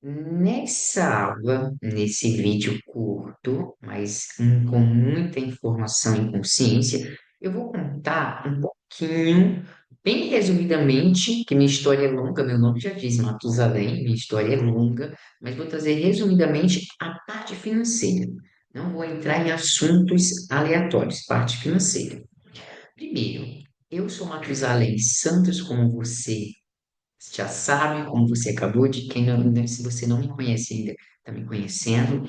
Nessa aula, nesse vídeo curto, mas com muita informação e consciência, eu vou contar um pouquinho, bem resumidamente, que minha história é longa, meu nome já diz Matusalém, minha história é longa, mas vou trazer resumidamente a parte financeira. Não vou entrar em assuntos aleatórios, parte financeira. Primeiro, eu sou Matusalém Santos, como você já sabe, como você acabou de, quem não, se você não me conhece ainda, está me conhecendo.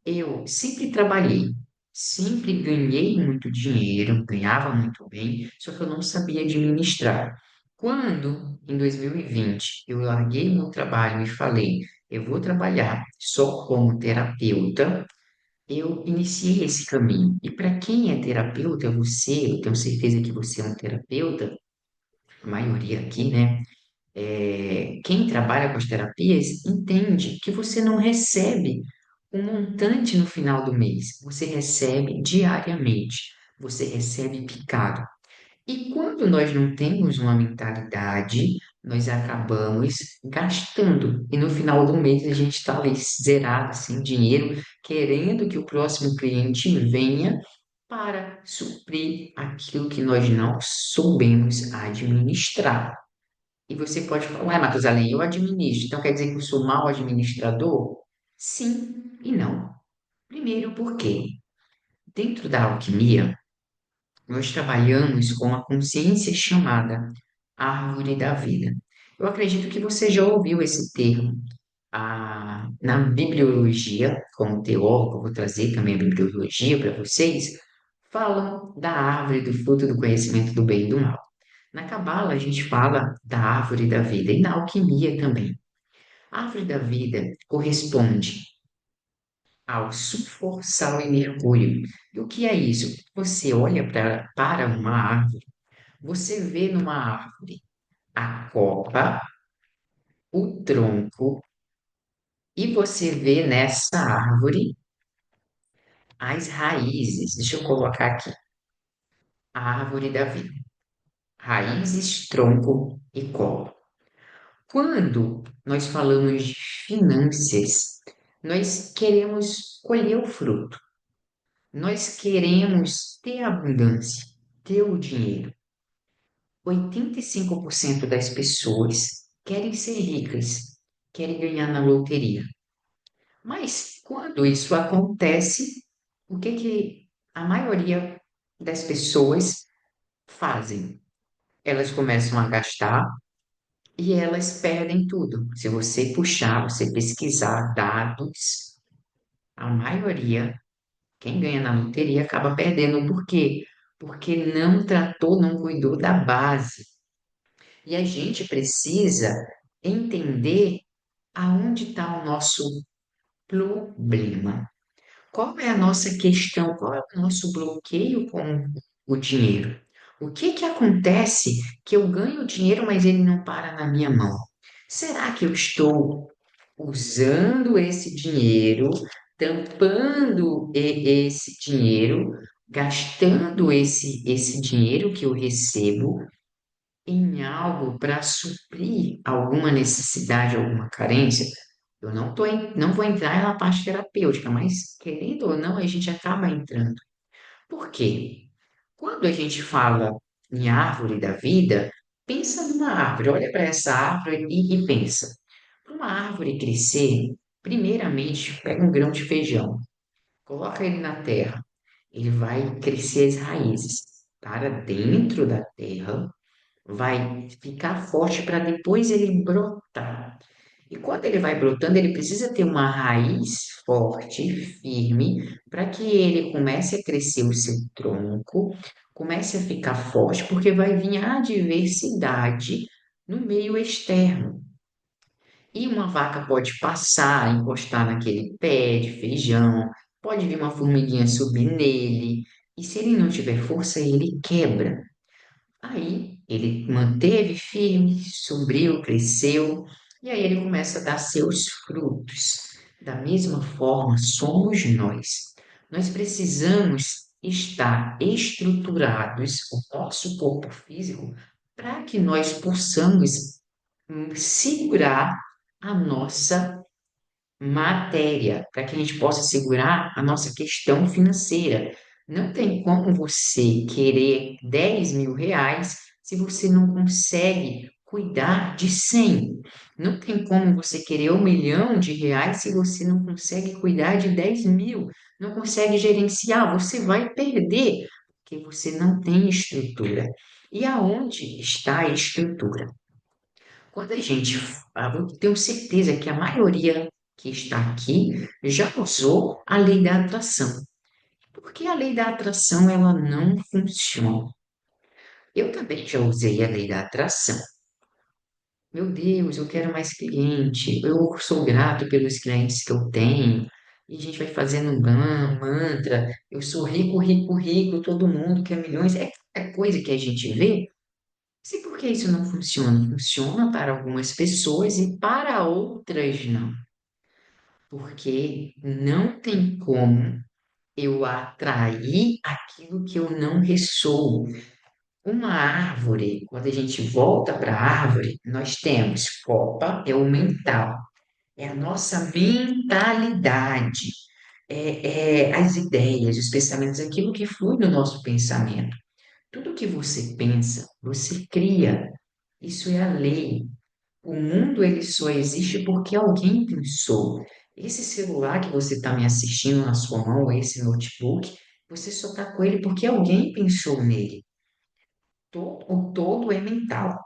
Eu sempre trabalhei, sempre ganhei muito dinheiro, ganhava muito bem, só que eu não sabia administrar. Quando, em 2020, eu larguei meu trabalho e falei, eu vou trabalhar só como terapeuta, eu iniciei esse caminho. E para quem é terapeuta, você, eu tenho certeza que você é um terapeuta, a maioria aqui, né? Quem trabalha com as terapias entende que você não recebe um montante no final do mês, você recebe diariamente, você recebe picado. E quando nós não temos uma mentalidade, nós acabamos gastando. E no final do mês a gente está ali zerado, sem dinheiro, querendo que o próximo cliente venha para suprir aquilo que nós não soubemos administrar. E você pode falar, ué, Matusalém, eu administro, então quer dizer que eu sou mau administrador? Sim e não. Primeiro, porque dentro da alquimia, nós trabalhamos com uma consciência chamada árvore da vida. Eu acredito que você já ouviu esse termo. Na bibliologia, como teólogo, eu vou trazer também a bibliologia para vocês, falam da árvore do fruto do conhecimento do bem e do mal. Na Cabala, a gente fala da árvore da vida e na alquimia também. A árvore da vida corresponde ao sulfur, sal e mercúrio. E o que é isso? Você olha para uma árvore, você vê numa árvore a copa, o tronco, e você vê nessa árvore as raízes. Deixa eu colocar aqui. A árvore da vida. Raízes, tronco e copa. Quando nós falamos de finanças, nós queremos colher o fruto. Nós queremos ter abundância, ter o dinheiro. 85% das pessoas querem ser ricas, querem ganhar na loteria. Mas quando isso acontece, o que que a maioria das pessoas fazem? Elas começam a gastar e elas perdem tudo. Se você puxar, você pesquisar dados, a maioria, quem ganha na loteria, acaba perdendo. Por quê? Porque não tratou, não cuidou da base. E a gente precisa entender aonde está o nosso problema. Qual é a nossa questão? Qual é o nosso bloqueio com o dinheiro? O que que acontece que eu ganho dinheiro, mas ele não para na minha mão? Será que eu estou usando esse dinheiro, tampando esse dinheiro, gastando esse dinheiro que eu recebo em algo para suprir alguma necessidade, alguma carência? Eu não vou entrar na parte terapêutica, mas querendo ou não, a gente acaba entrando. Por quê? Quando a gente fala em árvore da vida, pensa numa árvore, olha para essa árvore e pensa. Para uma árvore crescer, primeiramente, pega um grão de feijão, coloca ele na terra, ele vai crescer as raízes para dentro da terra, vai ficar forte para depois ele brotar. E quando ele vai brotando, ele precisa ter uma raiz forte, firme, para que ele comece a crescer o seu tronco, comece a ficar forte, porque vai vir a adversidade no meio externo. E uma vaca pode passar, encostar naquele pé de feijão, pode vir uma formiguinha subir nele, e se ele não tiver força, ele quebra. Aí ele manteve firme, subiu, cresceu, e aí ele começa a dar seus frutos. Da mesma forma, somos nós. Nós precisamos estar estruturados, o nosso corpo físico, para que nós possamos segurar a nossa matéria, para que a gente possa segurar a nossa questão financeira. Não tem como você querer R$ 10.000 se você não consegue cuidar de 100. Não tem como você querer R$ 1 milhão se você não consegue cuidar de 10.000. Não consegue gerenciar, você vai perder, porque você não tem estrutura. E aonde está a estrutura? Quando a gente, eu tenho certeza que a maioria que está aqui já usou a lei da atração. Porque a lei da atração ela não funciona. Eu também já usei a lei da atração. Meu Deus, eu quero mais cliente. Eu sou grato pelos clientes que eu tenho. E a gente vai fazendo um mantra. Eu sou rico, rico, rico. Todo mundo quer milhões. É coisa que a gente vê. Se por que isso não funciona? Funciona para algumas pessoas e para outras não. Porque não tem como eu atrair aquilo que eu não ressoo. Uma árvore, quando a gente volta para a árvore, nós temos copa, é o mental, é a nossa mentalidade, é as ideias, os pensamentos, aquilo que flui no nosso pensamento. Tudo que você pensa, você cria. Isso é a lei. O mundo ele só existe porque alguém pensou. Esse celular que você está me assistindo na sua mão, esse notebook, você só está com ele porque alguém pensou nele. O todo é mental.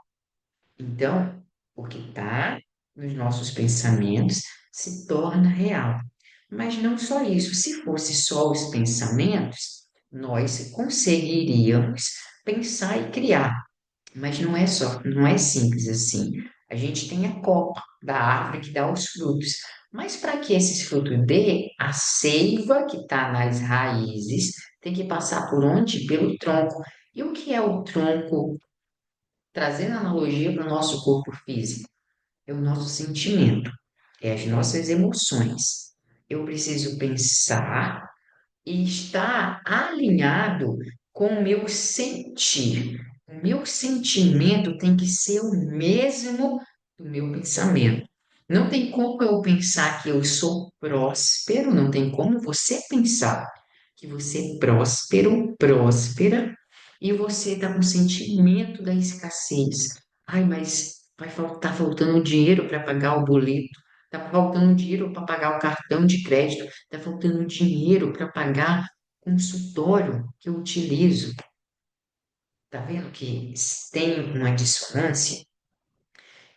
Então, o que está nos nossos pensamentos se torna real. Mas não só isso. Se fosse só os pensamentos, nós conseguiríamos pensar e criar. Mas não é só, não é simples assim. A gente tem a copa da árvore que dá os frutos. Mas para que esses frutos dê, a seiva que está nas raízes tem que passar por onde? Pelo tronco. E o que é o tronco? Trazendo analogia para o nosso corpo físico, é o nosso sentimento, é as nossas emoções. Eu preciso pensar e estar alinhado com o meu sentir. O meu sentimento tem que ser o mesmo do meu pensamento. Não tem como eu pensar que eu sou próspero, não tem como você pensar que você é próspero, próspera, e você está com sentimento da escassez. Ai, mas tá faltando dinheiro para pagar o boleto, tá faltando dinheiro para pagar o cartão de crédito, tá faltando dinheiro para pagar o consultório que eu utilizo. Tá vendo que tem uma dissonância?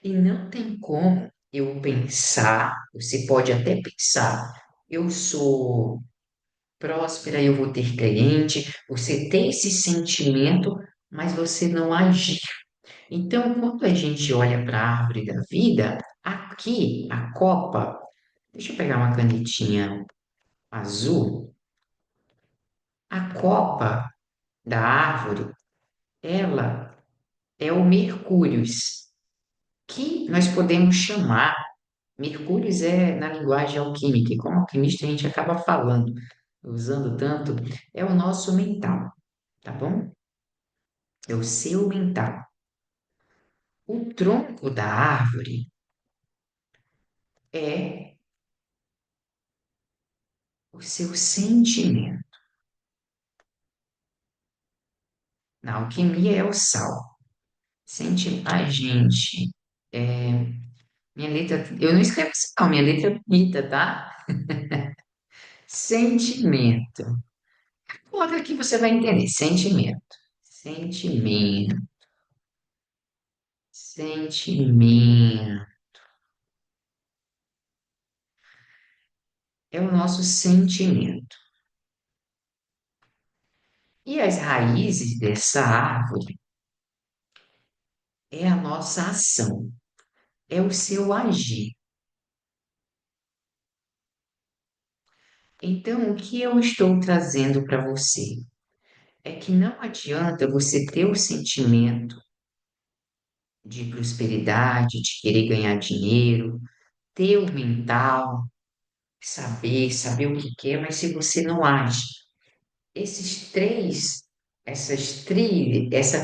E não tem como eu pensar, você pode até pensar, eu sou próspera, eu vou ter cliente, você tem esse sentimento, mas você não agir. Então, quando a gente olha para a árvore da vida, aqui a copa, deixa eu pegar uma canetinha azul, a copa da árvore, ela é o Mercúrios, que nós podemos chamar, Mercúrios é na linguagem alquímica, e como alquimista a gente acaba falando, usando tanto, é o nosso mental, tá bom? É o seu mental. O tronco da árvore é o seu sentimento. Na alquimia é o sal. Sente, ai, gente, é, minha letra, eu não escrevo assim, não, minha letra é bonita, tá? Sentimento. Coloca aqui, você vai entender. Sentimento. Sentimento. Sentimento. É o nosso sentimento. E as raízes dessa árvore é a nossa ação, é o seu agir. Então, o que eu estou trazendo para você é que não adianta você ter o sentimento de prosperidade, de querer ganhar dinheiro, ter o mental, saber o que quer, mas se você não age, esses três, essa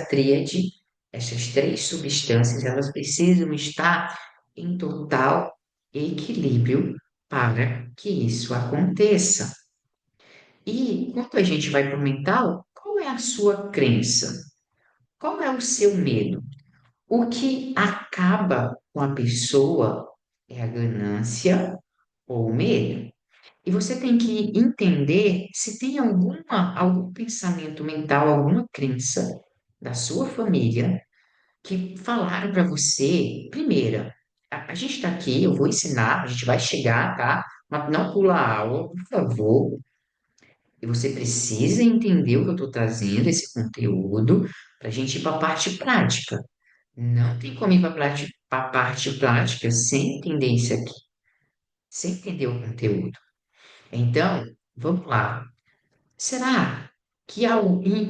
tríade, essas três substâncias, elas precisam estar em total equilíbrio para que isso aconteça. E quando a gente vai para o mental, qual é a sua crença? Qual é o seu medo? O que acaba com a pessoa é a ganância ou o medo. E você tem que entender se tem algum pensamento mental, alguma crença da sua família que falaram para você. Primeira, a gente está aqui, eu vou ensinar, a gente vai chegar, tá? Mas não pula a aula, por favor. E você precisa entender o que eu estou trazendo, esse conteúdo, para a gente ir para a parte prática. Não tem como ir para a parte prática sem entender isso aqui, sem entender o conteúdo. Então, vamos lá. Será que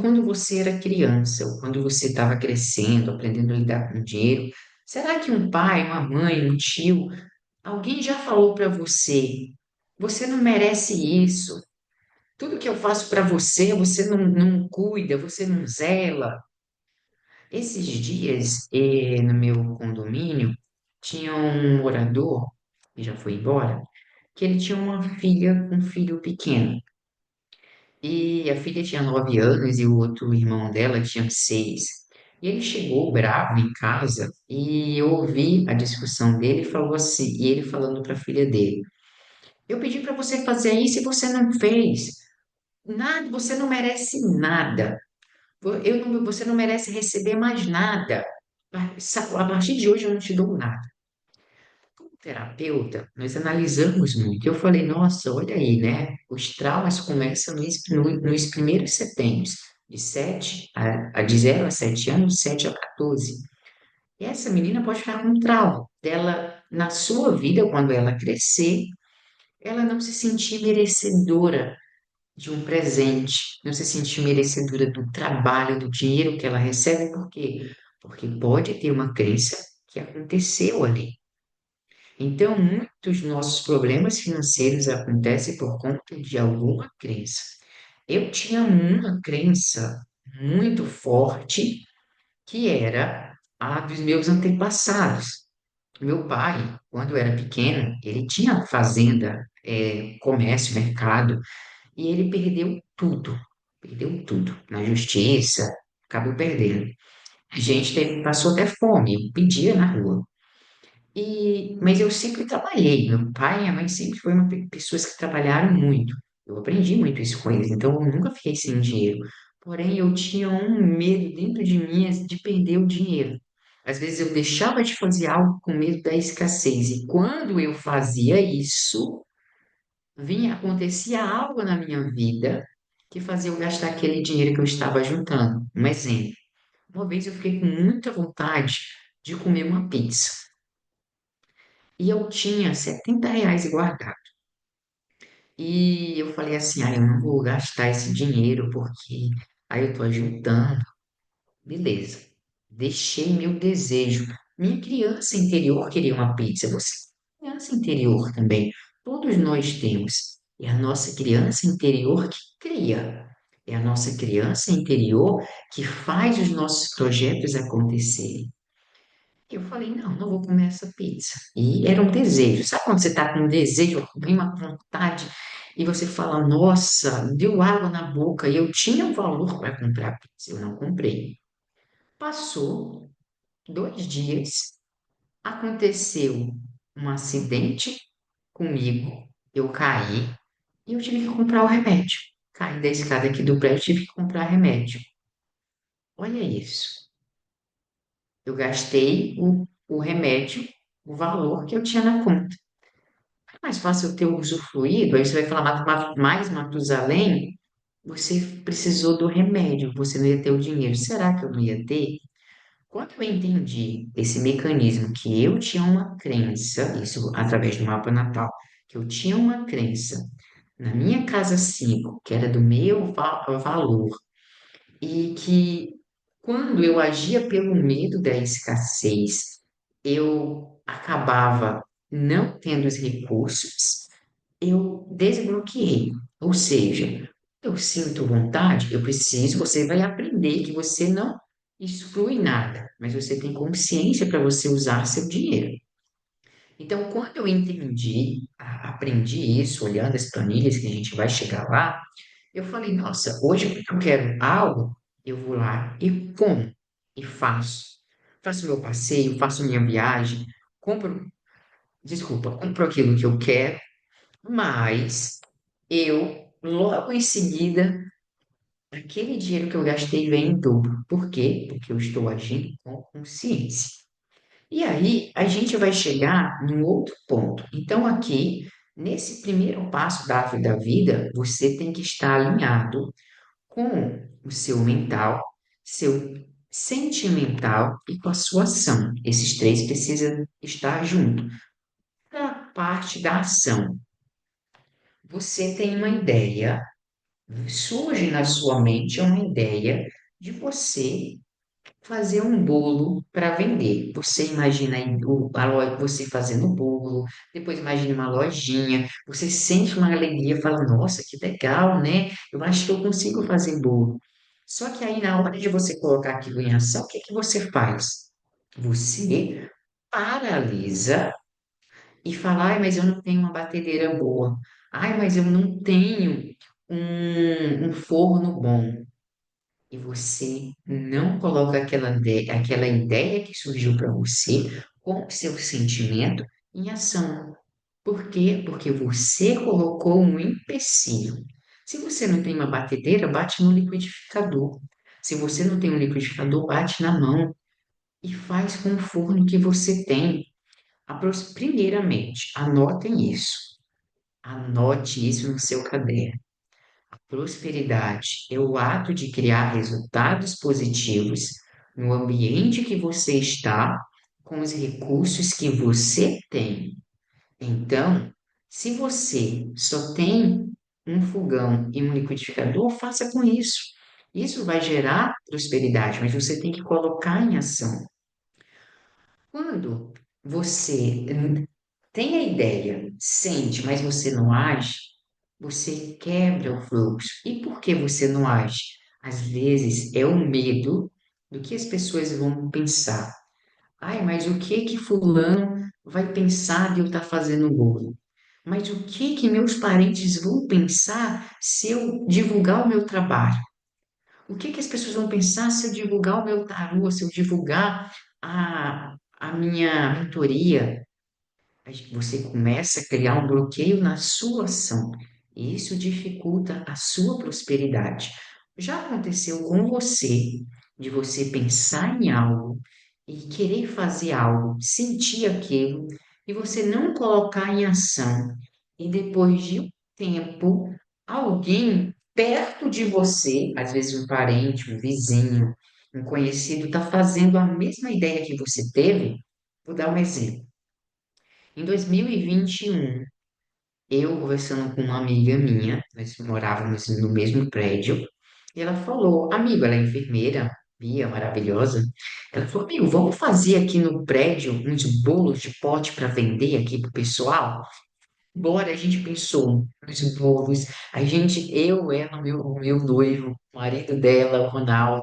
quando você era criança, ou quando você estava crescendo, aprendendo a lidar com dinheiro, será que um pai, uma mãe, um tio, alguém já falou para você: você não merece isso? Tudo que eu faço para você, você não cuida, você não zela. Esses dias, no meu condomínio, tinha um morador, que já foi embora, que ele tinha uma filha, um filho pequeno. E a filha tinha 9 anos e o outro irmão dela tinha 6. E ele chegou bravo em casa e eu ouvi a discussão dele e falou assim, e ele falando para a filha dele: eu pedi para você fazer isso e você não fez. Nada, você não merece nada. Você não merece receber mais nada. A partir de hoje eu não te dou nada. Como terapeuta, nós analisamos muito. Eu falei, nossa, olha aí, né? Os traumas começam nos primeiros setênios, de 0 a 7 anos, de 7 a 14. E essa menina pode ficar com um trauma dela, na sua vida, quando ela crescer, ela não se sentir merecedora de um presente, não se sentir merecedora do trabalho, do dinheiro que ela recebe, por quê? Porque pode ter uma crença que aconteceu ali. Então, muitos nossos problemas financeiros acontecem por conta de alguma crença. Eu tinha uma crença muito forte que era a dos meus antepassados. Meu pai, quando eu era pequeno, ele tinha fazenda, comércio, mercado, e ele perdeu tudo na justiça, acabou perdendo. A gente passou até fome, pedia na rua. Mas eu sempre trabalhei. Meu pai e minha mãe sempre foram pessoas que trabalharam muito. Eu aprendi muito isso com eles, então eu nunca fiquei sem dinheiro. Porém, eu tinha um medo dentro de mim de perder o dinheiro. Às vezes eu deixava de fazer algo com medo da escassez. E quando eu fazia isso, acontecia algo na minha vida que fazia eu gastar aquele dinheiro que eu estava juntando. Um exemplo. Uma vez eu fiquei com muita vontade de comer uma pizza. E eu tinha R$ 70 guardado. E eu falei assim, eu não vou gastar esse dinheiro porque aí eu tô juntando. Beleza. Deixei meu desejo. Minha criança interior queria uma pizza. Você, criança interior também. Todos nós temos. É a nossa criança interior que cria. É a nossa criança interior que faz os nossos projetos acontecerem. Eu falei, não, não vou comer essa pizza. E era um desejo. Sabe quando você está com um desejo, vem uma vontade, e você fala, nossa, deu água na boca, e eu tinha um valor para comprar a pizza, eu não comprei. Passou 2 dias, aconteceu um acidente comigo, eu caí, e eu tive que comprar o remédio. Caí da escada aqui do prédio, tive que comprar remédio. Olha isso. Eu gastei o remédio, o valor que eu tinha na conta. É mais fácil eu ter usufruído, aí você vai falar mais Matusalém, você precisou do remédio, você não ia ter o dinheiro. Será que eu não ia ter? Quando eu entendi esse mecanismo, que eu tinha uma crença, isso através do mapa natal, que eu tinha uma crença na minha casa 5 que era do meu valor, e que quando eu agia pelo medo da escassez, eu acabava não tendo os recursos, eu desbloqueei. Ou seja, eu sinto vontade, eu preciso, você vai aprender que você não exclui nada, mas você tem consciência para você usar seu dinheiro. Então, quando eu entendi a aprendi isso olhando as planilhas que a gente vai chegar lá. Eu falei, nossa, hoje eu quero algo, eu vou lá e como e faço. Faço meu passeio, faço minha viagem, compro, desculpa, compro aquilo que eu quero, mas eu, logo em seguida, aquele dinheiro que eu gastei vem em dobro. Por quê? Porque eu estou agindo com consciência. E aí, a gente vai chegar num outro ponto. Então, aqui, nesse primeiro passo da árvore da vida, você tem que estar alinhado com o seu mental, seu sentimental e com a sua ação. Esses três precisam estar juntos. Na parte da ação, você tem uma ideia, surge na sua mente uma ideia de você fazer um bolo para vender. Você imagina aí você fazendo bolo, depois imagina uma lojinha, você sente uma alegria, fala, nossa, que legal, né? Eu acho que eu consigo fazer bolo. Só que aí na hora de você colocar aquilo em ação, o que que você faz? Você paralisa e fala, ai, mas eu não tenho uma batedeira boa. Ai, mas eu não tenho um forno bom e você não coloca aquela ideia que surgiu para você com o seu sentimento em ação. Por quê? Porque você colocou um empecilho. Se você não tem uma batedeira, bate no liquidificador. Se você não tem um liquidificador, bate na mão e faz com o forno que você tem. Primeiramente, anotem isso. Anote isso no seu caderno. Prosperidade é o ato de criar resultados positivos no ambiente que você está, com os recursos que você tem. Então, se você só tem um fogão e um liquidificador, faça com isso. Isso vai gerar prosperidade, mas você tem que colocar em ação. Quando você tem a ideia, sente, mas você não age, você quebra o fluxo. E por que você não age? Às vezes é o medo do que as pessoas vão pensar. Ai, mas o que que fulano vai pensar de eu estar fazendo bolo? Mas o que que meus parentes vão pensar se eu divulgar o meu trabalho? O que que as pessoas vão pensar se eu divulgar o meu tarô, se eu divulgar a minha mentoria? Você começa a criar um bloqueio na sua ação, e isso dificulta a sua prosperidade. Já aconteceu com você, de você pensar em algo e querer fazer algo, sentir aquilo, e você não colocar em ação, e depois de um tempo, alguém perto de você, às vezes um parente, um vizinho, um conhecido, está fazendo a mesma ideia que você teve? Vou dar um exemplo. Em 2021, eu conversando com uma amiga minha, nós morávamos no mesmo prédio, e ela falou, amigo, ela é enfermeira, Bia, maravilhosa. Ela falou, amigo, vamos fazer aqui no prédio uns bolos de pote para vender aqui pro pessoal? Bora, a gente pensou nos bolos, eu, ela, meu noivo, o marido dela, o Ronaldo,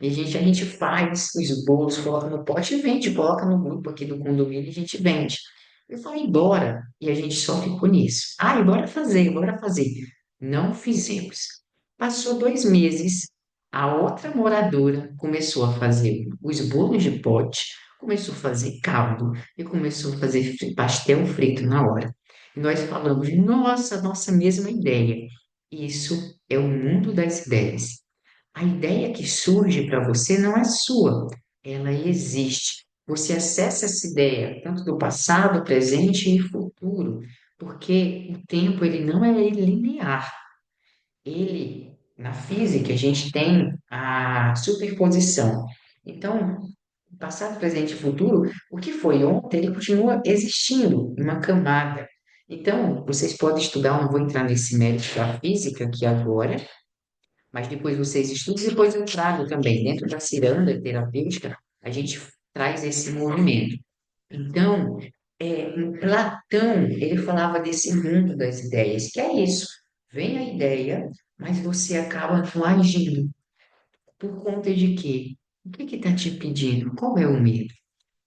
e a gente faz os bolos, coloca no pote e vende, coloca no grupo aqui do condomínio e a gente vende. Eu falei, bora. E a gente só ficou nisso. Ai, bora fazer, bora fazer. Não fizemos. Passou 2 meses, a outra moradora começou a fazer os bolos de pote, começou a fazer caldo e começou a fazer pastel frito na hora. E nós falamos, nossa mesma ideia. Isso é o mundo das ideias. A ideia que surge para você não é sua, ela existe. Você acessa essa ideia, tanto do passado, presente e futuro, porque o tempo ele não é linear. Ele, na física, a gente tem a superposição. Então, passado, presente e futuro, o que foi ontem, ele continua existindo em uma camada. Então, vocês podem estudar, eu não vou entrar nesse mérito da física aqui agora, mas depois vocês estudam, depois eu trago também. Dentro da ciranda terapêutica, a gente traz esse movimento. Então, Platão, ele falava desse mundo das ideias, que é isso. Vem a ideia, mas você acaba não agindo. Por conta de quê? O que está te pedindo? Qual é o medo?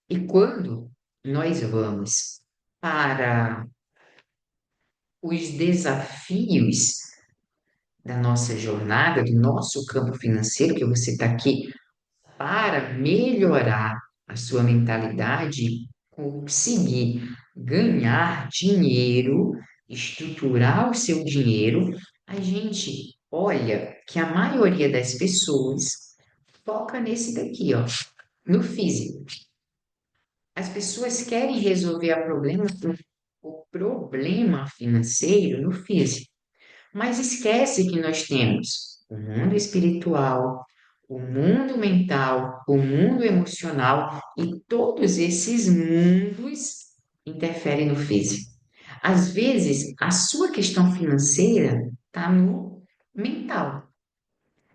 E quando nós vamos para os desafios da nossa jornada, do nosso campo financeiro, que você está aqui para melhorar a sua mentalidade, conseguir ganhar dinheiro, estruturar o seu dinheiro, a gente olha que a maioria das pessoas foca nesse daqui, ó, no físico. As pessoas querem resolver o problema financeiro no físico. Mas esquece que nós temos o mundo espiritual, o mundo mental, o mundo emocional e todos esses mundos interferem no físico. Às vezes, a sua questão financeira está no mental.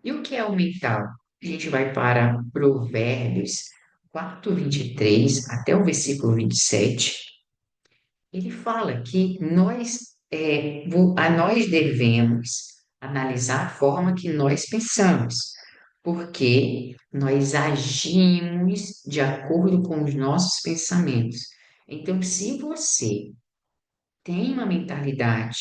E o que é o mental? A gente vai para Provérbios 4:23 até o versículo 27. Ele fala que nós devemos analisar a forma que nós pensamos, porque nós agimos de acordo com os nossos pensamentos. Então, se você tem uma mentalidade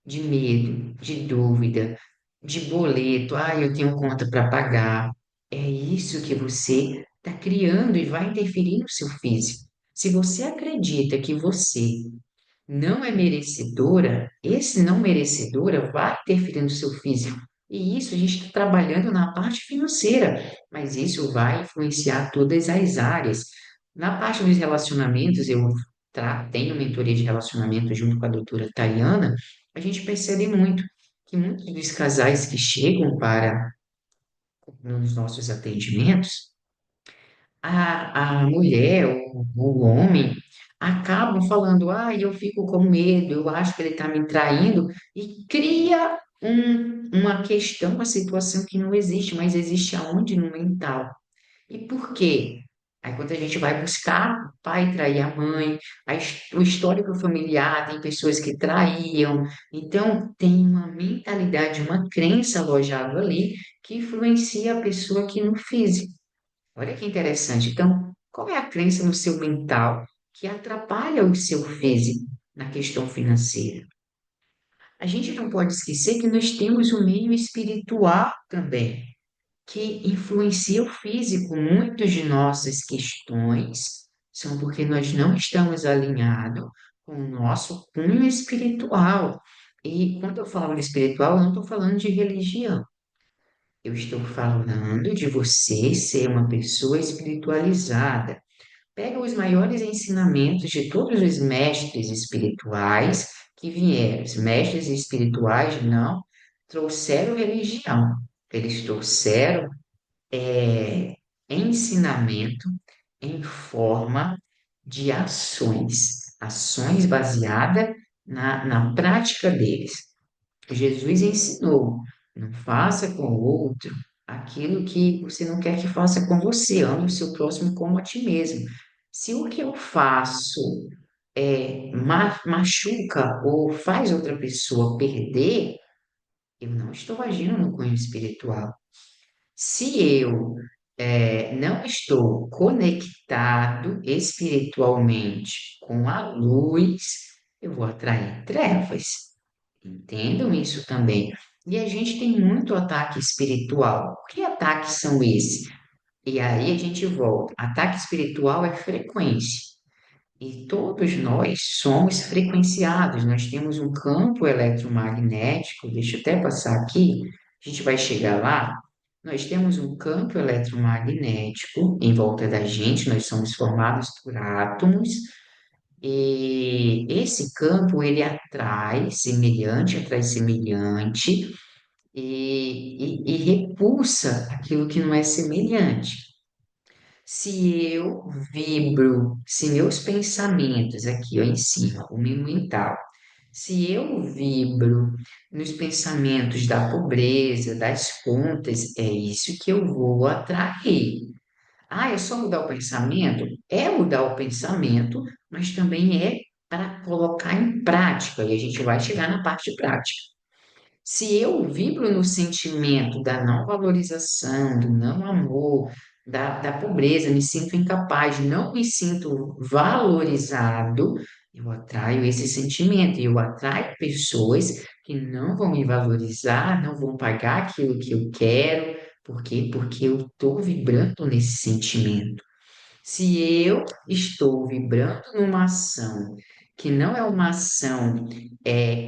de medo, de dúvida, de boleto, eu tenho conta para pagar, é isso que você está criando e vai interferir no seu físico. Se você acredita que você não é merecedora, esse não merecedora vai interferir no seu físico. E isso a gente está trabalhando na parte financeira, mas isso vai influenciar todas as áreas. Na parte dos relacionamentos, tenho mentoria de relacionamento junto com a doutora Tayana, a gente percebe muito que muitos dos casais que chegam para nos nossos atendimentos, a mulher, o homem, acabam falando, eu fico com medo, eu acho que ele está me traindo, e cria uma questão, uma situação que não existe, mas existe aonde? No mental. E por quê? Aí quando a gente vai buscar, o pai trair a mãe, o histórico familiar, tem pessoas que traíam, então tem uma mentalidade, uma crença alojada ali que influencia a pessoa aqui no físico. Olha que interessante. Então, qual é a crença no seu mental que atrapalha o seu físico na questão financeira? A gente não pode esquecer que nós temos o meio espiritual também, que influencia o físico. Muitas de nossas questões são porque nós não estamos alinhados com o nosso cunho espiritual. E quando eu falo de espiritual, eu não estou falando de religião. Eu estou falando de você ser uma pessoa espiritualizada. Pega os maiores ensinamentos de todos os mestres espirituais que vieram. Os mestres espirituais não trouxeram religião, eles trouxeram ensinamento em forma de ações, ações baseadas na prática deles. Jesus ensinou: não faça com o outro aquilo que você não quer que faça com você, ame o seu próximo como a ti mesmo. Se o que eu faço machuca ou faz outra pessoa perder, eu não estou agindo no cunho espiritual. Se eu não estou conectado espiritualmente com a luz, eu vou atrair trevas. Entendam isso também. E a gente tem muito ataque espiritual. Que ataques são esses? E aí a gente volta. Ataque espiritual é frequência. E todos nós somos frequenciados. Nós temos um campo eletromagnético. Deixa eu até passar aqui. A gente vai chegar lá. Nós temos um campo eletromagnético em volta da gente. Nós somos formados por átomos. E esse campo, ele atrai semelhante e repulsa aquilo que não é semelhante. Se eu vibro, se meus pensamentos aqui ó, em cima, o meu mental, se eu vibro nos pensamentos da pobreza, das contas, é isso que eu vou atrair. É só mudar o pensamento? É mudar o pensamento, mas também é para colocar em prática, e a gente vai chegar na parte prática. Se eu vibro no sentimento da não valorização, do não amor, da pobreza, me sinto incapaz, não me sinto valorizado, eu atraio esse sentimento, e eu atraio pessoas que não vão me valorizar, não vão pagar aquilo que eu quero. Por quê? Porque eu estou vibrando nesse sentimento. Se eu estou vibrando numa ação que não é uma ação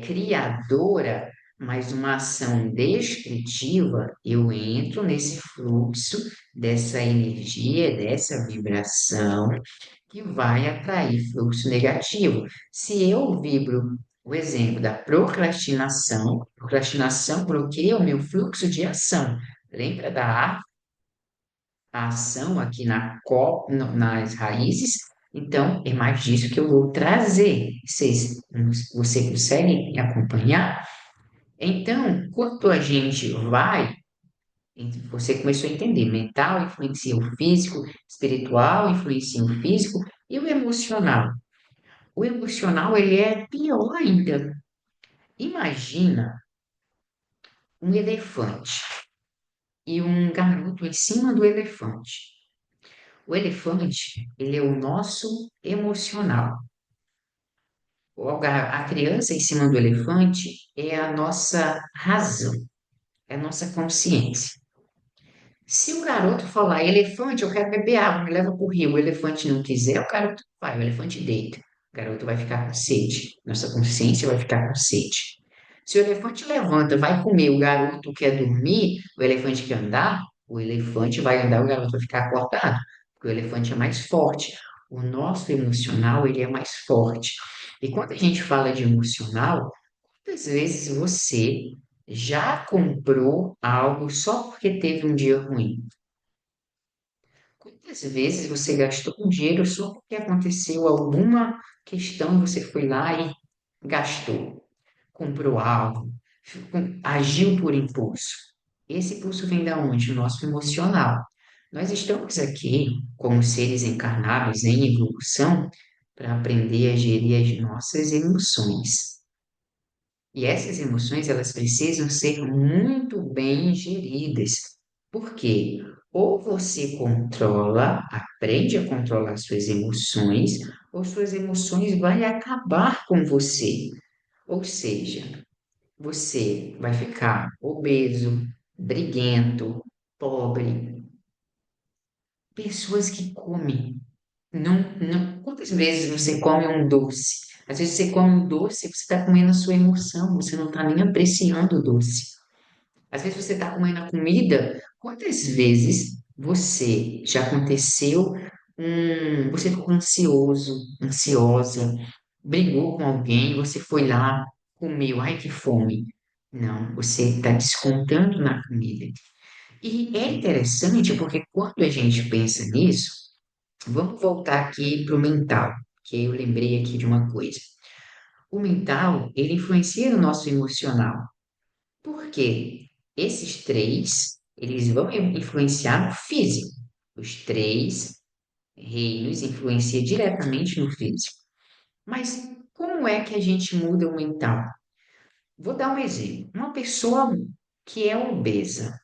criadora, mas uma ação destrutiva, eu entro nesse fluxo dessa energia, dessa vibração que vai atrair fluxo negativo. Se eu vibro o exemplo da procrastinação bloqueia o meu fluxo de ação. Lembra da a ação aqui nas raízes, então é mais disso que eu vou trazer. Você consegue me acompanhar? Então, quando a gente vai, você começou a entender, mental influencia o físico, espiritual influencia o físico e o emocional. O emocional, ele é pior ainda. Imagina um elefante e um garoto em cima do elefante. O elefante, ele é o nosso emocional. A criança em cima do elefante é a nossa razão, é a nossa consciência. Se o garoto falar, elefante, eu quero beber água, me leva para o rio, o elefante não quiser, o garoto vai, o elefante deita. O garoto vai ficar com sede, nossa consciência vai ficar com sede. Se o elefante levanta, vai comer, o garoto quer dormir, o elefante quer andar, o elefante vai andar, o garoto vai ficar acordado, porque o elefante é mais forte. O nosso emocional, ele é mais forte. E quando a gente fala de emocional, quantas vezes você já comprou algo só porque teve um dia ruim? Quantas vezes você gastou um dinheiro só porque aconteceu alguma questão e você foi lá e gastou, comprou algo, agiu por impulso? Esse impulso vem da onde? O nosso emocional. Nós estamos aqui como seres encarnados em evolução para aprender a gerir as nossas emoções. E essas emoções, elas precisam ser muito bem geridas. Por quê? Ou você controla, aprende a controlar suas emoções, ou suas emoções vão acabar com você. Ou seja, você vai ficar obeso, briguento, pobre. Pessoas que comem. Quantas vezes você come um doce? Às vezes você come um doce e você está comendo a sua emoção, você não está nem apreciando o doce. Às vezes você está comendo a comida. Quantas vezes você já aconteceu você ficou ansioso, ansiosa, brigou com alguém, você foi lá, comeu, ai que fome. Não, você está descontando na comida. E é interessante porque quando a gente pensa nisso, vamos voltar aqui para o mental, que eu lembrei aqui de uma coisa. O mental, ele influencia no nosso emocional. Por quê? Esses três, eles vão influenciar no físico. Os três reinos influenciam diretamente no físico. Mas como é que a gente muda o mental? Vou dar um exemplo. Uma pessoa que é obesa,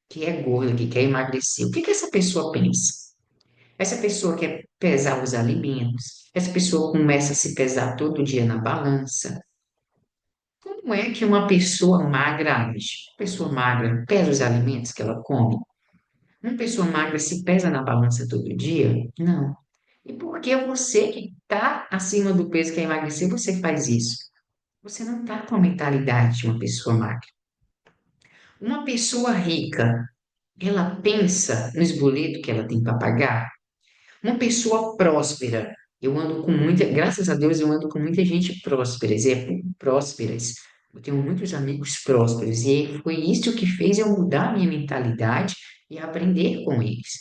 que é gorda, que quer emagrecer, o que que essa pessoa pensa? Essa pessoa quer pesar os alimentos, essa pessoa começa a se pesar todo dia na balança. Como é que uma pessoa magra age? Uma pessoa magra pesa os alimentos que ela come? Uma pessoa magra se pesa na balança todo dia? Não. E por que você que está acima do peso quer emagrecer, você faz isso? Você não está com a mentalidade de uma pessoa magra. Uma pessoa rica, ela pensa nos boletos que ela tem para pagar? Uma pessoa próspera. Eu ando com muita, graças a Deus, eu ando com muita gente próspera, exemplo, prósperas. Eu tenho muitos amigos prósperos e foi isso que fez eu mudar a minha mentalidade e aprender com eles.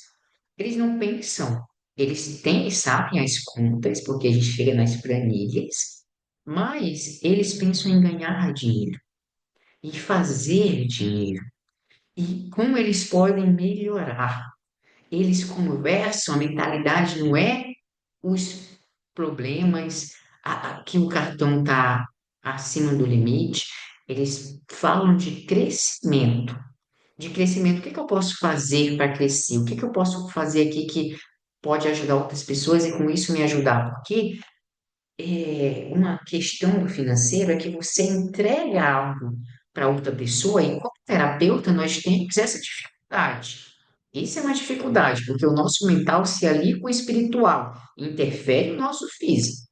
Eles não pensam, eles têm, sabem as contas, porque a gente chega nas planilhas, mas eles pensam em ganhar dinheiro e fazer dinheiro e como eles podem melhorar. Eles conversam, a mentalidade não é os problemas, que o cartão está acima do limite, eles falam de crescimento. De crescimento, o que que eu posso fazer para crescer? O que que eu posso fazer aqui que pode ajudar outras pessoas e com isso me ajudar? Porque uma questão do financeiro é que você entrega algo para outra pessoa e, como terapeuta, nós temos essa dificuldade. Isso é uma dificuldade, porque o nosso mental se alia com o espiritual, interfere no nosso físico.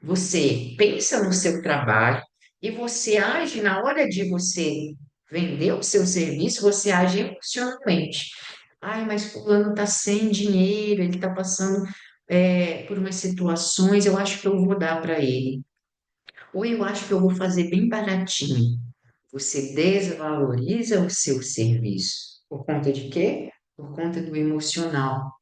Você pensa no seu trabalho e você age na hora de você vender o seu serviço, você age emocionalmente. Ai, mas fulano está sem dinheiro, ele está passando por umas situações, eu acho que eu vou dar para ele. Ou eu acho que eu vou fazer bem baratinho. Você desvaloriza o seu serviço. Por conta de quê? Por conta do emocional.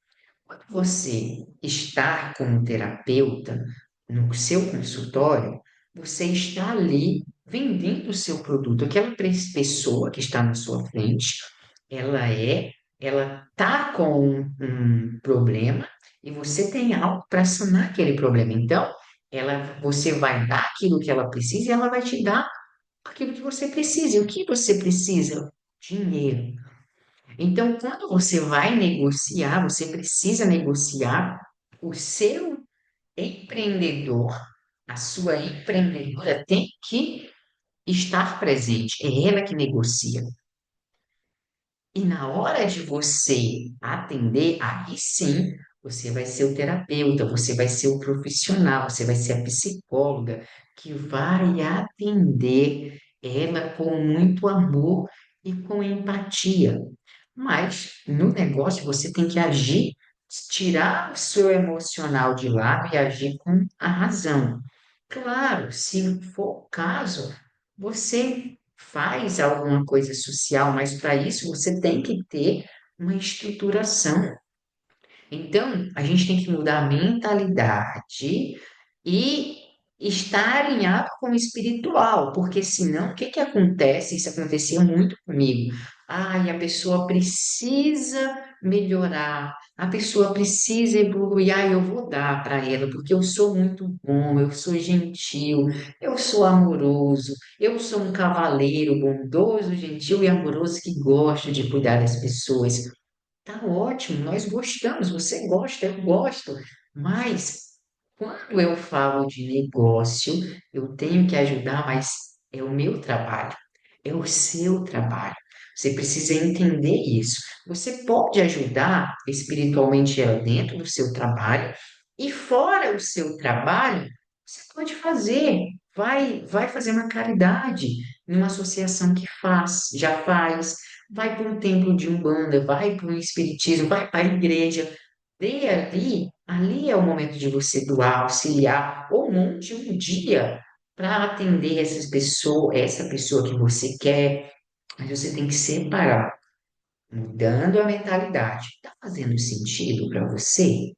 Quando você está como terapeuta no seu consultório, você está ali vendendo o seu produto. Aquela pessoa que está na sua frente, ela é, ela está com um problema e você tem algo para sanar aquele problema. Então, você vai dar aquilo que ela precisa e ela vai te dar aquilo que você precisa. E o que você precisa? Dinheiro. Então, quando você vai negociar, você precisa negociar o seu empreendedor, a sua empreendedora tem que estar presente, é ela que negocia. E na hora de você atender, aí sim, você vai ser o terapeuta, você vai ser o profissional, você vai ser a psicóloga que vai atender ela com muito amor e com empatia. Mas no negócio você tem que agir, tirar o seu emocional de lado e agir com a razão. Claro, se for o caso, você faz alguma coisa social, mas para isso você tem que ter uma estruturação. Então, a gente tem que mudar a mentalidade e estar alinhado com o espiritual, porque senão, o que que acontece? Isso acontecia muito comigo. Ai, a pessoa precisa melhorar, a pessoa precisa evoluir. Ai, eu vou dar para ela, porque eu sou muito bom, eu sou gentil, eu sou amoroso, eu sou um cavaleiro bondoso, gentil e amoroso que gosta de cuidar das pessoas. Tá ótimo, nós gostamos, você gosta, eu gosto, mas quando eu falo de negócio, eu tenho que ajudar, mas é o meu trabalho, é o seu trabalho. Você precisa entender isso. Você pode ajudar espiritualmente ela dentro do seu trabalho e fora o seu trabalho, você pode fazer. Vai fazer uma caridade numa associação que faz, já faz, vai para um templo de Umbanda, vai para um espiritismo, vai para a igreja. Dê ali é o momento de você doar, auxiliar, ou monte um dia para atender essas pessoas, essa pessoa que você quer, mas você tem que separar, mudando a mentalidade. Está fazendo sentido para você?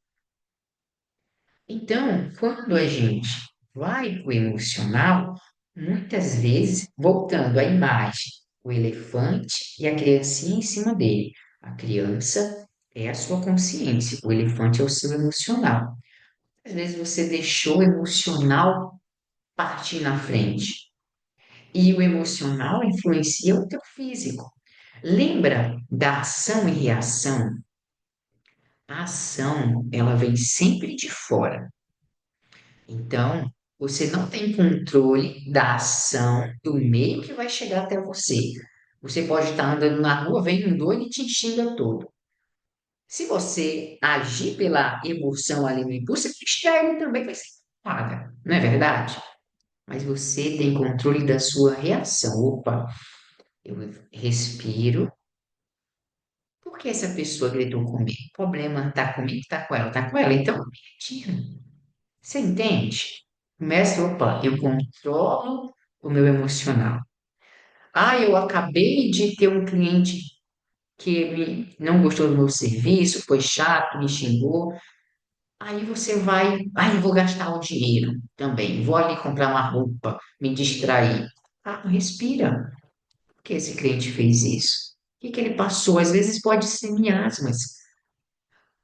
Então, quando a gente vai para o emocional, muitas vezes, voltando à imagem, o elefante e a criancinha em cima dele. A criança é a sua consciência, o elefante é o seu emocional. Às vezes você deixou o emocional partir na frente e o emocional influencia o teu físico. Lembra da ação e reação? A ação, ela vem sempre de fora. Então, você não tem controle da ação, do meio que vai chegar até você. Você pode estar andando na rua, vem um doido e te xinga todo. Se você agir pela emoção ali no impulso, ele também vai ser paga, não é verdade? Mas você tem controle da sua reação. Opa, eu respiro. Por que essa pessoa gritou comigo? O problema está comigo, está com ela, está com ela. Então, me retira. Você entende? Começa, opa, eu controlo o meu emocional. Ah, eu acabei de ter um cliente que não gostou do meu serviço, foi chato, me xingou. Aí você vai, eu vou gastar o dinheiro também, vou ali comprar uma roupa, me distrair. Ah, respira. Por que esse cliente fez isso? O que que ele passou? Às vezes pode ser miasmas.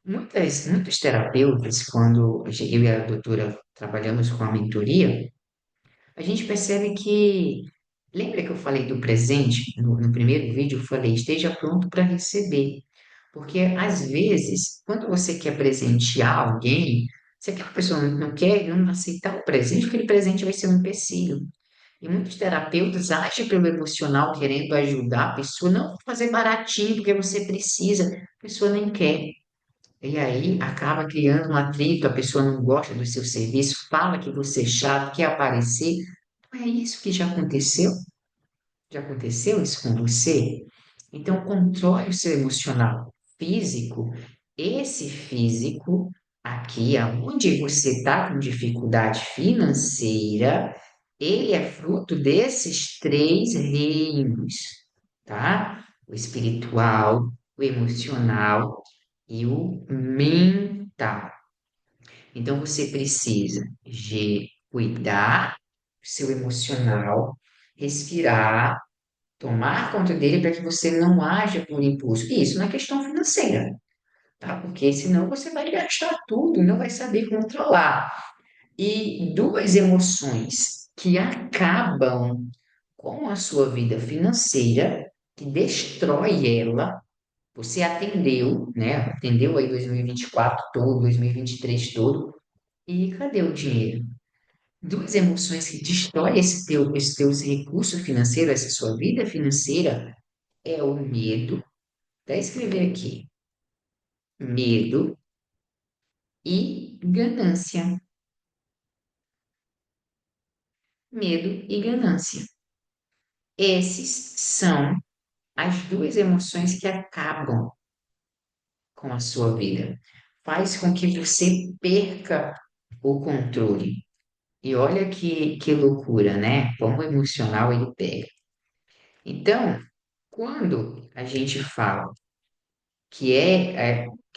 Muitos terapeutas, quando eu e a doutora trabalhamos com a mentoria, a gente percebe que. Lembra que eu falei do presente? No primeiro vídeo eu falei, esteja pronto para receber. Porque às vezes, quando você quer presentear alguém, Se aquela pessoa não quer, não aceitar o presente, aquele presente vai ser um empecilho. E muitos terapeutas agem pelo emocional, querendo ajudar a pessoa, não fazer baratinho, porque você precisa, a pessoa nem quer. E aí acaba criando um atrito, a pessoa não gosta do seu serviço, fala que você é chato, quer aparecer. Não é isso que já aconteceu? Já aconteceu isso com você? Então, controle o seu emocional físico. Esse físico, aqui, aonde você está com dificuldade financeira, ele é fruto desses três reinos, tá? O espiritual, o emocional e o mental. Então, você precisa de cuidar do seu emocional, respirar, tomar conta dele para que você não haja por impulso. E isso não é questão financeira, tá? Porque senão você vai gastar tudo, não vai saber controlar. E duas emoções que acabam com a sua vida financeira, que destrói ela. Você atendeu, né? Atendeu aí 2024 todo, 2023 todo, e cadê o dinheiro? Duas emoções que destroem esse teu recurso financeiro, essa sua vida financeira, é o medo, até escrever aqui, medo e ganância. Medo e ganância. Esses são as duas emoções que acabam com a sua vida. Faz com que você perca o controle. E olha que loucura, né? Como o emocional ele pega. Então, quando a gente fala que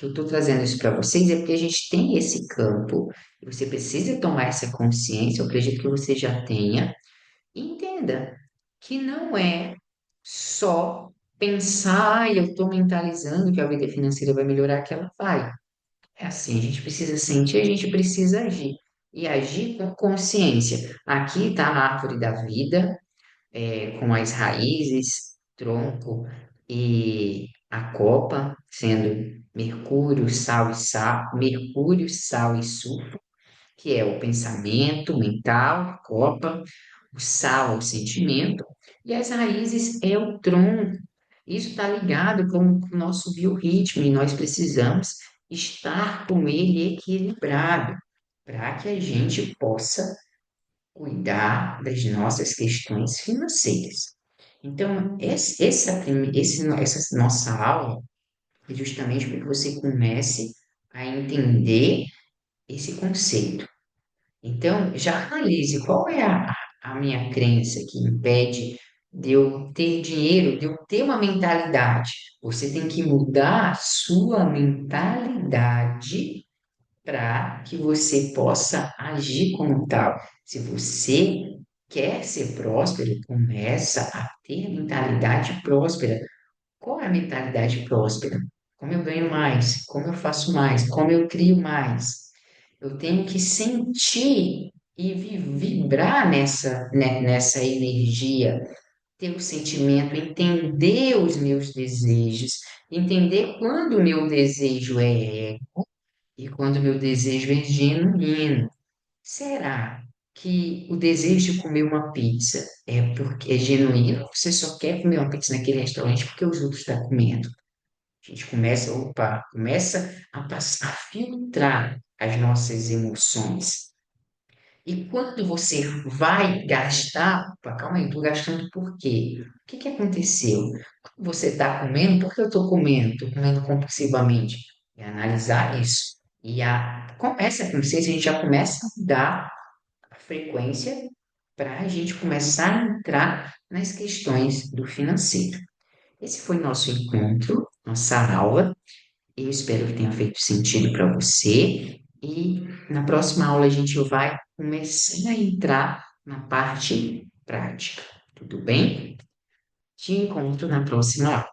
eu estou trazendo isso para vocês, é porque a gente tem esse campo, e você precisa tomar essa consciência, eu acredito que você já tenha, e entenda que não é só pensar, e eu estou mentalizando que a vida financeira vai melhorar, que ela vai. É assim, a gente precisa sentir, a gente precisa agir. E agir com consciência. Aqui está a árvore da vida, com as raízes, tronco e a copa, sendo Mercúrio, sal e sulfuro, que é o pensamento mental, a copa, o sal é o sentimento, e as raízes é o tronco. Isso está ligado com o nosso biorritmo, e nós precisamos estar com ele equilibrado para que a gente possa cuidar das nossas questões financeiras. Então, essa nossa aula é justamente para que você comece a entender esse conceito. Então, já analise qual é a minha crença que impede de eu ter dinheiro, de eu ter uma mentalidade. Você tem que mudar a sua mentalidade para que você possa agir como tal. Se você quer ser próspero, começa a ter mentalidade próspera. Qual é a mentalidade próspera? Como eu ganho mais? Como eu faço mais? Como eu crio mais? Eu tenho que sentir e vibrar nessa energia, ter o sentimento, entender os meus desejos, entender quando o meu desejo é e quando o meu desejo é genuíno. Será que o desejo de comer uma pizza é porque é genuíno ou você só quer comer uma pizza naquele restaurante porque os outros estão comendo? A gente começa a passar, a filtrar as nossas emoções. E quando você vai gastar, opa, calma aí, estou gastando por quê? O que que aconteceu? Quando você está comendo, por que eu estou comendo? Estou comendo compulsivamente. É analisar isso. Começa com vocês, a gente já começa a dar a frequência para a gente começar a entrar nas questões do financeiro. Esse foi nosso encontro, nossa aula. Eu espero que tenha feito sentido para você. E na próxima aula a gente vai começar a entrar na parte prática. Tudo bem? Te encontro na próxima aula.